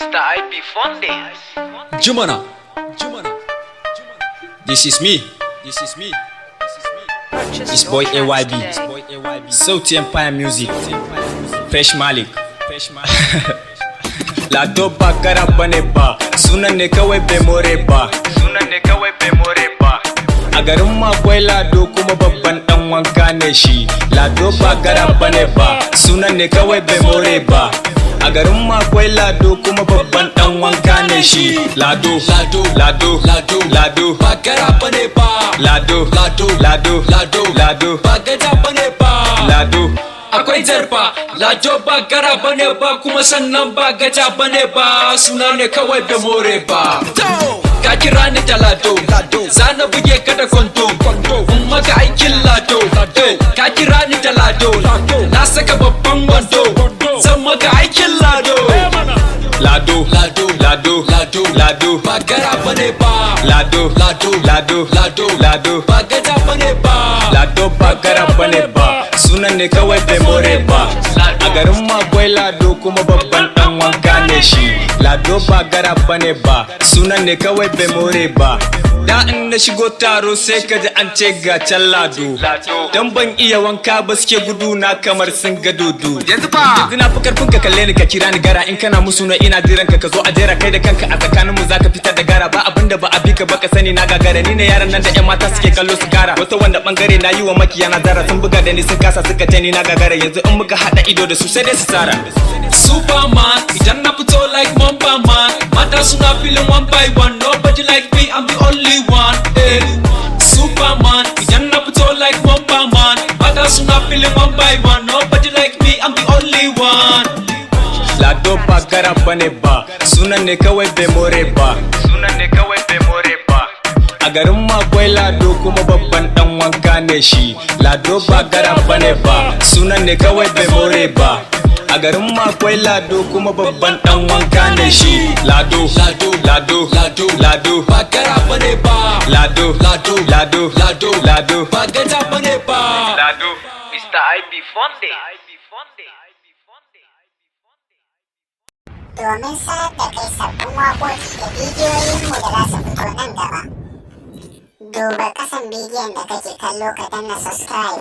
Mr. IP Fondes. Jumana. This is me. This boy AYB. Sauti Empire Music. Fresh Malik. Lado ba gara bane ba, sunan ne kawai bai more ba. A garin mu akwai Lado kuma babban dan wanka ne shi. Lado ba gara bane ba, sunan ne kawai bai more ba. A garin mu akwai Lado kuma babban dan wanka ne shi. Lado ba gara bane ba. Lado ba gara bane ba. Lado akwai zarfa. Lado ba gara bane ba kuma sannan ba gaja bane ba, suna ne kawai bai more ba. Ka kira ni da Lado, zana buge ka da kwanto, in maka aikin Lado. Ka kira ni da Lado, na saka babban wando, zan maka aikin Lado. Lado ba gara bane ba. Lado ba gaja bane ba. Lado ba gara bane ba, sunan ne kawai bai more ba. A garin mu akwai Lado kuma babban dan wanka ne shi. Lado ba gara bane ba, sunan ne kawai bai more ba. Da in na shigo taro sai ka ji an ce ga can Lado. Dan ban iya wanka ba suke gudu na kamar sun ga dodo. Yanzu na fi karfin ka kalle ni ka kira ni gara, in kana musu na ina jiran ka zo a jera kai da kanka a tsakanin mu zaka fitar da gara. Ba abinda ba a bi ka baka sani na gagara, ni ne yaran nan da yan mata suke kallo su gara. Wata wanda bangare na yi wa makiya na zara, sun buga da ni sun kasa suka ce ni na gagara. Yanzu in muka hada ido da su sai dai su tsara. Superman, idan na fito like Bomberman, mata suna feeling one by one, nobody like me, I'm the only one. Superman, idan na fito like Bomberman, mata suna feeling one by one, nobody like me, I'm the only one. Lado ba gara bane ba, sunan ne kawai bai more ba. A garin mu akwai Lado kuma babban dan wanka ne shi. Lado ba gara bane ba, sunan ne kawai bai more ba. A garin mu akwai Lado kuma babban dan wanka ne shi. Lado ba gara bane ba. Lado ba gaja bane ba. Lado, Mr. IP Fondes. Domin sanar da kai sabbin waƙoƙi da bidiyoyinmu da za su fito nan gaba, duba ƙasan bidiyon da kake kallo ka danna subscribe.